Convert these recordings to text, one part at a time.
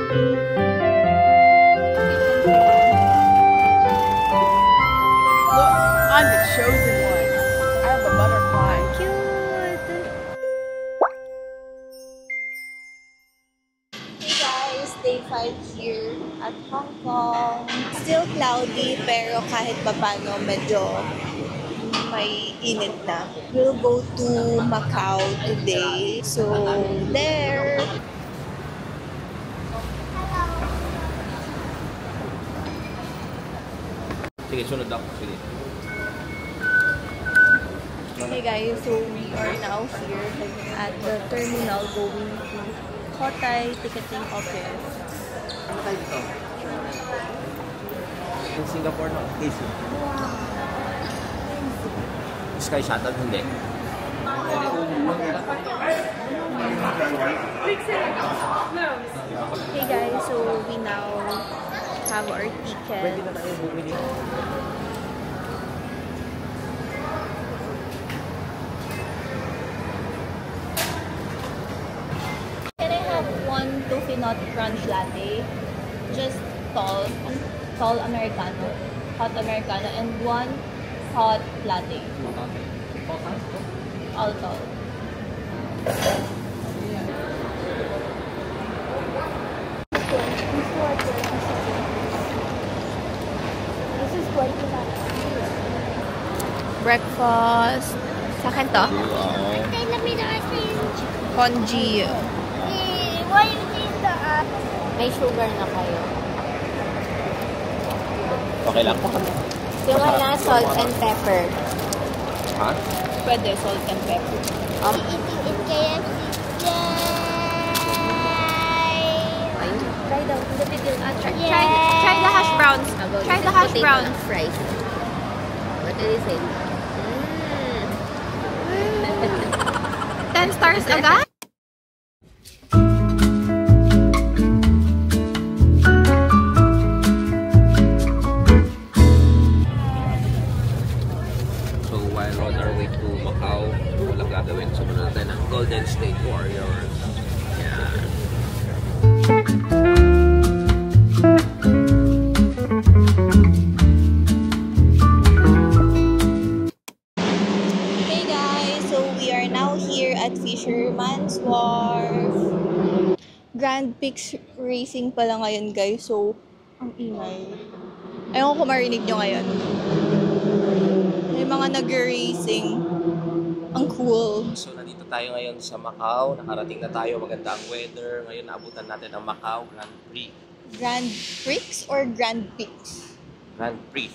I'm the chosen one. I have a butterfly. Cute! Hey guys, day 5 here at Hong Kong. Still cloudy pero kahit papano medyo may init na. We'll go to Macau today. So, there! Sige, sunod ako. Sige. Hey guys, so we are now here at the terminal going to Cotai Ticketing Office. Ano tayo dito? In Singapore, no? Easy. Sky Shuttle, hindi. Hey guys, so we now have our ticket. Pwede na tayo bumili. Can I have one toffee nut crunch latte? Just tall Americano, hot Americano, and one hot latte. All tall. This is breakfast. Sa akin to? Congee. May sugar na kayo. Okay lang. Yung wala salt and pepper. Ha? Pwede, salt and pepper. Try the video. Try the hash browns. Try the hash browns. Fries. What did you say? 10 stars agad? So while on our way to Macau, walang gagawin. Sumunod natin ang Golden State Warriors. Yeah. Hey guys, so we are now here at Fisherman's Wharf. Grand Prix Racing pala ngayon guys, so ang ingay. Ayaw ko marinig nyo ngayon. May mga nag-racing. Ang cool. So nandito tayo ngayon sa Macau. Nakarating na tayo. Maganda ang weather. Ngayon naabutan natin ang Macau Grand Prix. Grand Prix or Grand Prix? Grand Prix.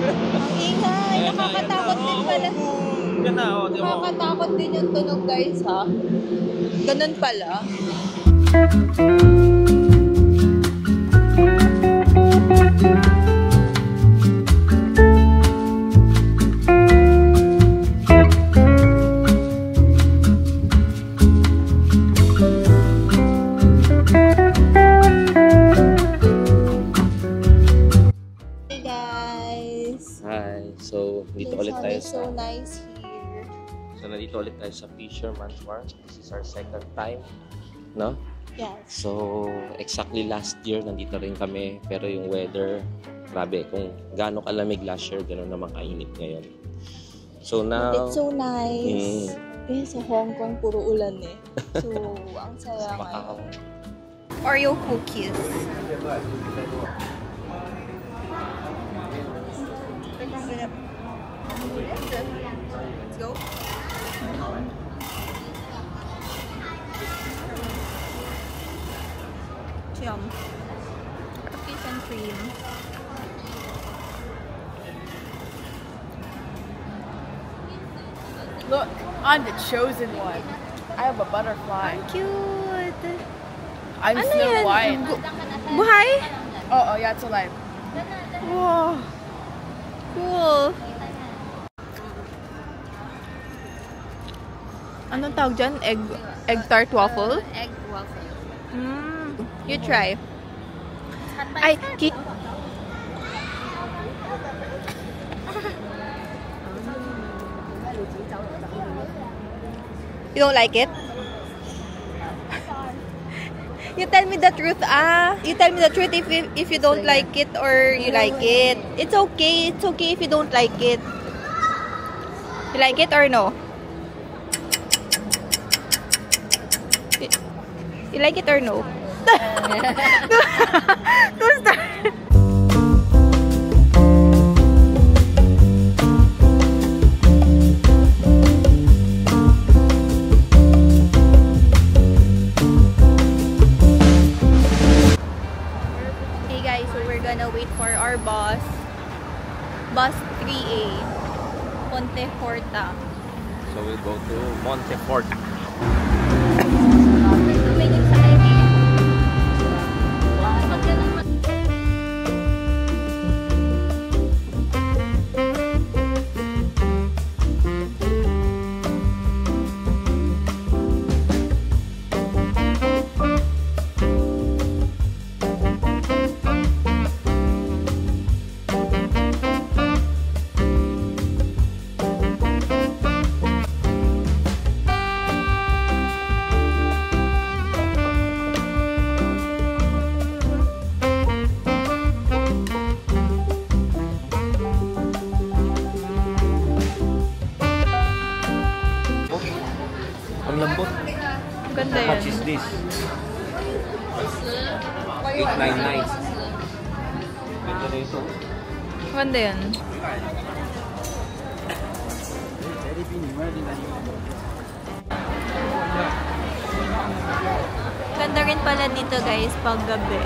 Ang ingay. Nakakatakot din pala. Yan na, oh. Nakakatakot din yung tunog guys ha. Ganun pala. Hey guys. Hi. So, dito ulit tayo It's sa... so nice here. So, nandito ulit tayo sa Fisherman's Wharf. This is our second time. No? Yes. So, exactly last year, nandito rin kami. Pero yung weather, grabe. Kung gaano kalamig last year, gano'n naman kainit ngayon. So, now... It's so nice. Eh, sa Hong Kong, puro ulan eh. So, ang saya Macau. nga. Oreo cookies. Let's go. Yum. Cookies and cream. Look, I'm the chosen one. I have a butterfly. Cute. I'm Ano Snow yan? White. Buhay? Oh, yeah, it's alive. Wow. Cool. Anong tawag dyan? Egg tart waffle? Egg waffle. You try. Ay, You don't like it? You tell me the truth, You tell me the truth if you don't like it or you like it. It's okay. It's okay if you don't like it. You like it or no? You like it or no? Don't start. Hey guys, so we're gonna wait for our bus. Bus 3A. Ponte Horta. So we'll go to Monteforte. Tumingin sa ID. Ang lambot. Ganda How much yan. is this? 899. Ganda na ito. Ganda yan. Ganda rin pala dito guys pag gabi.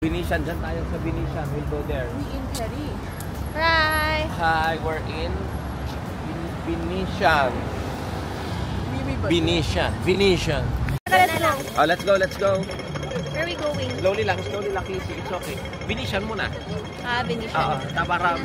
Venetian, dyan tayo sa Venetian. We'll go there. Right. Hi, we're in Venetian. Venetian. Let's go. Oh, let's go, let's go. Where are we going? Slowly lang, Casey. It's okay. Venetian muna. Venetian. Oo, Tabaram.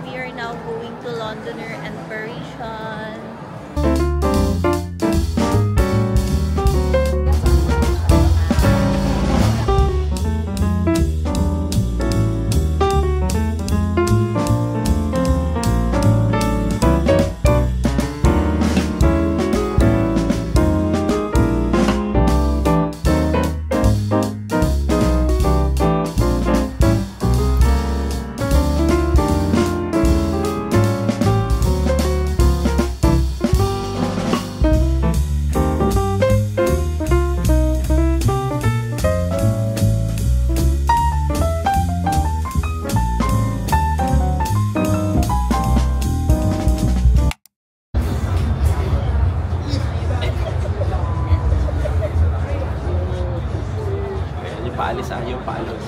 We are now going to Londoner and Parisian. Paalis ayaw, paalis.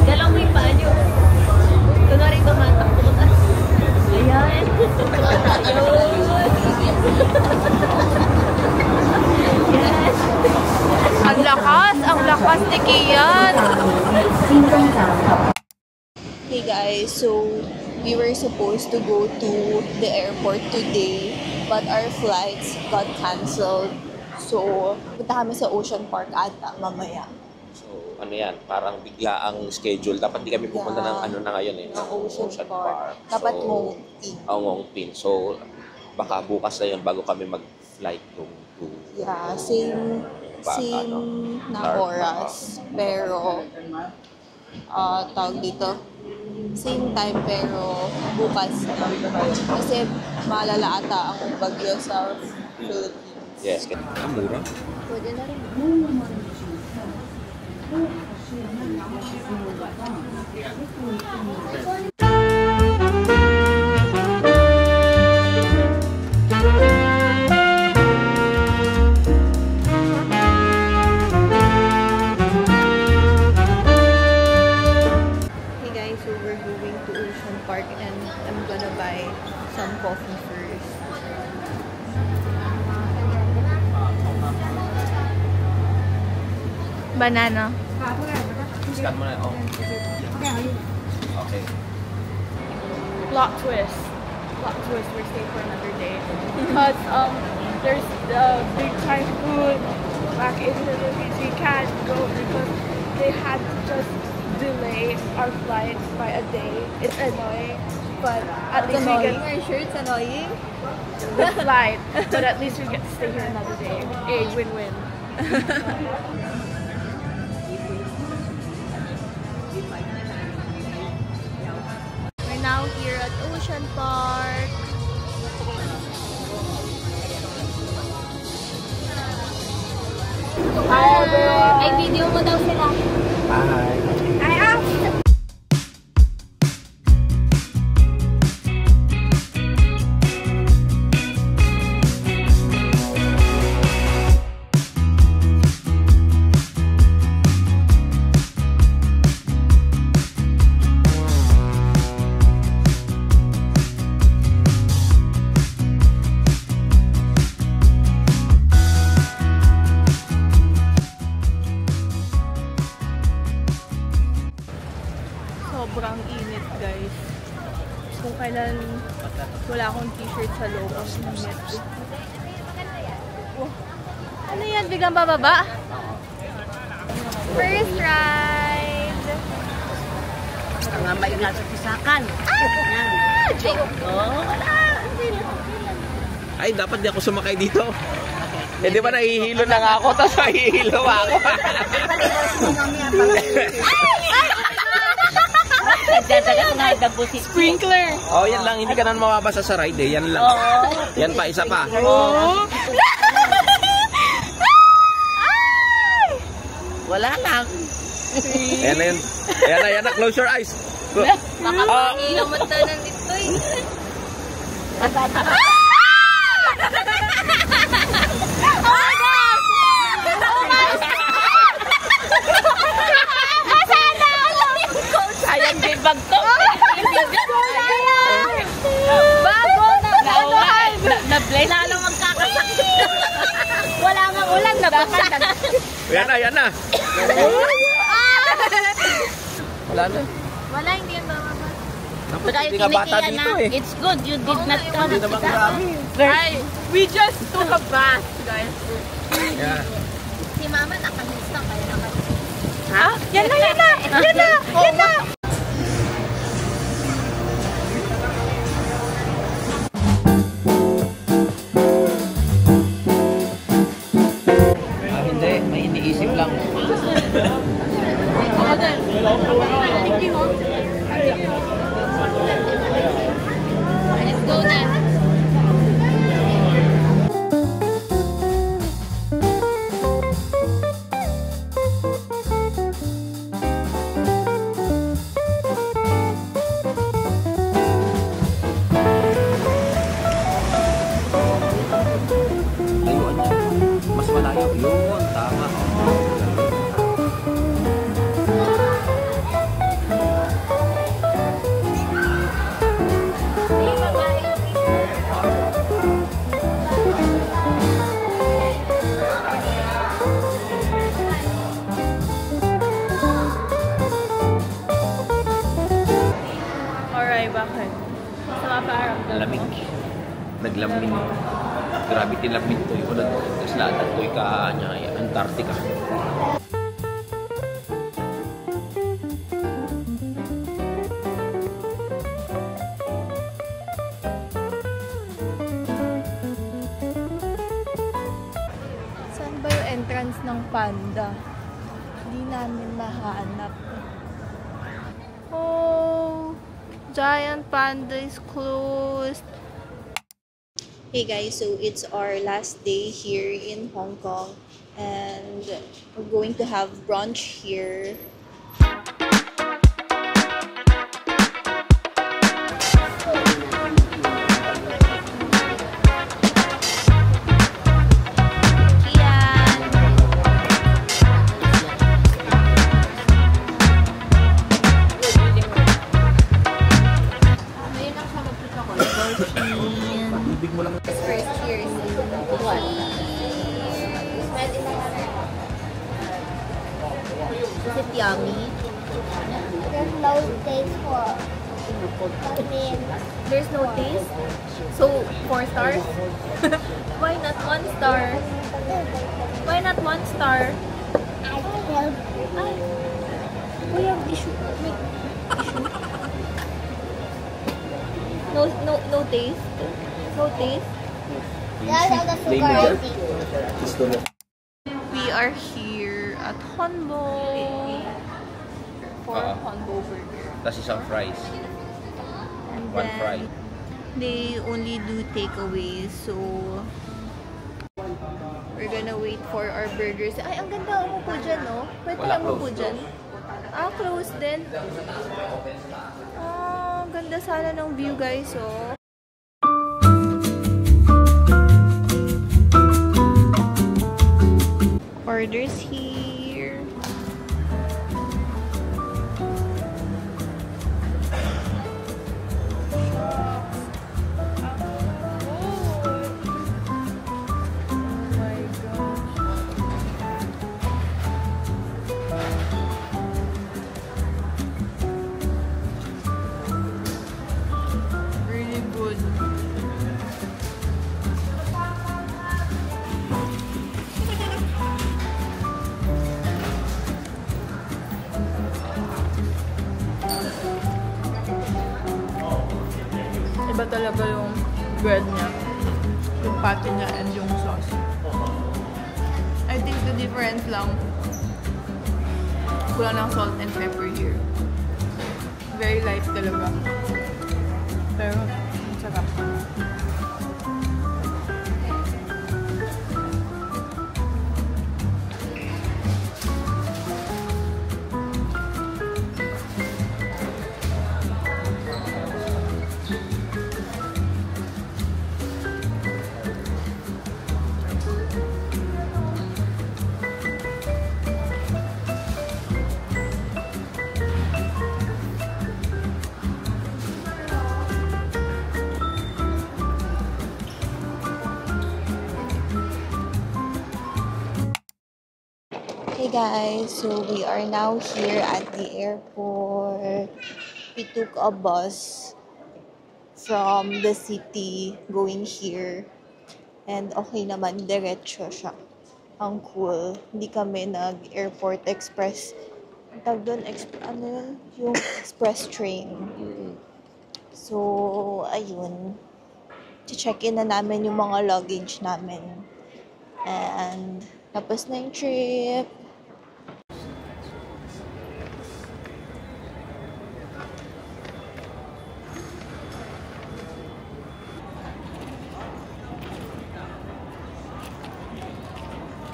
Galang mo yung paa nyo. Kunwari tumatakbo ka. Ayan. Yes. Ang lakas ni Kian. Hey guys, so we were supposed to go to the airport today, but our flights got cancelled. So, punta kami sa Ocean Park ata mamaya. So, ano yan, parang bigla ang schedule. Dapat di kami pupunta ng ano na ngayon eh. Ng Ocean Park. Dapat So, Ngong Pin. Ngong Pin. So, baka bukas na yun bago kami mag-flight to Yeah, same na oras. Pero, tawag dito, same time pero bukas na. Kasi malala ata ang bagyo sa Philippines. Yes, mura. Pwede na rin. Hey guys, so we're going to Ocean Park and I'm gonna buy some coffee first. Banana. Scan mo na. Oh. Okay. Plot twist. Plot twist. We're staying for another day. Because there's the big typhoon back in the Philippines. We can't go because they had to just delay our flight by a day. It's annoying, but at It's least we annoying. get Are you sure it's annoying? the flight. But at least we get to stay here another day. A win-win. We're now here at Ocean Park. Hi everyone. Ay, video mo daw sila. Bye. I asked. Sobrang init, guys. Kung kailan wala akong t-shirt sa loob, ang init. Oh. Ano yan? Biglang bababa? First ride! Nga maingat sa pisakan. Ay, dapat di ako sumakay dito. Eh, di ba nahihilo na nga ako, tapos nahihilo ako. Sprinkler! Oh, yan lang. Hindi ka na mababasa sa ride eh. Yan lang. Yan pa, isa pa. Wala lang. Ayan na yun. Ayan na. Close your eyes. Baka mailaman tayo ng dito eh. Sayang din bag to. Bago na! Na-bless. Lalo magkakasakit. Wala nga ulan na baka. Yan na. Wala na. Wala, hindi yan bababa. Dapat hindi nga bata dito eh. It's good you did not come. Hindi naman grabe. Ay, we just took a bath, guys. Yeah. Si mama nakalis na kaya nakalis. Ha? Yan na! Yan na! Hindi. May iniisip lang. Let's go na. Layuan niya. Mas malayo. Yun. Tama. Alright, bakit? Masama parang. Lamig. Naglamig. Grabe tinlamig to. Ulan. Tapos lahat at ko'y Antarctica. ng panda. Hindi namin mahanap. Oh, giant panda is closed. Hey guys, so it's our last day here in Hong Kong and we're going to have brunch here. First, cheers. What? Is it yummy? There's no taste for mean. There's no taste? So, 4 stars? Why not 1 star? Why not 1 star? I feel Ay, we have issue. Wait, issue. No taste? No taste? that's all the sugar I think. We are here at Honbo for Honbo Burger. Tapos isang fries. And One fry. they only do takeaways, so we're gonna wait for our burgers. Ay, ang ganda umupo dyan, no? Pwede Wala, umupo closed. dyan. Ah, close din. Ah, ang ganda sana ng view, guys, oh. Orders here. Really good. Iba talaga yung bread niya, yung patty niya, and yung sauce. I think the difference lang, kulang ng salt and pepper here. Very light talaga. Pero, ang sarap. Hey guys, so we are now here at the airport. We took a bus from the city going here. And okay naman, diretso siya. Ang cool. Hindi kami nag-airport express. Ang tawag doon, ano yun? Yung express train. So, ayun. Check-in na namin yung mga luggage namin. And tapos na yung trip.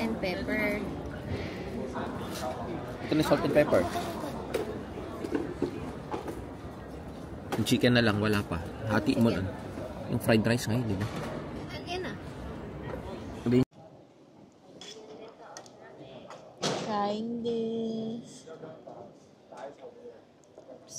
And pepper. Ito na salt and pepper. Yung chicken na lang, wala pa. Hati mo lang. Yung fried rice ngayon, di ba? Again ah. Trying this. Oops.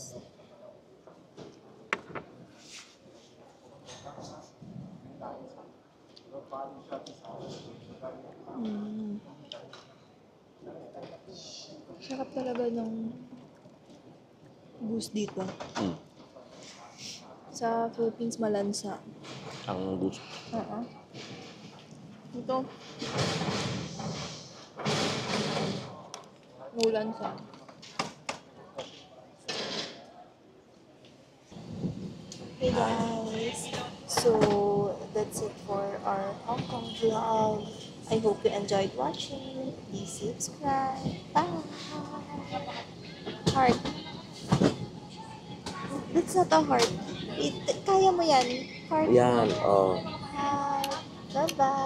Sarap talaga ng boost dito. Sa Philippines, malansa. Ang boost. Ito. Malansa. Hey guys. So, that's it for our Hong Kong vlog. I hope you enjoyed watching. Please subscribe. Bye! Heart. That's not a heart. Kaya mo yan. Heart. Yan, oh. Heart. Bye-bye.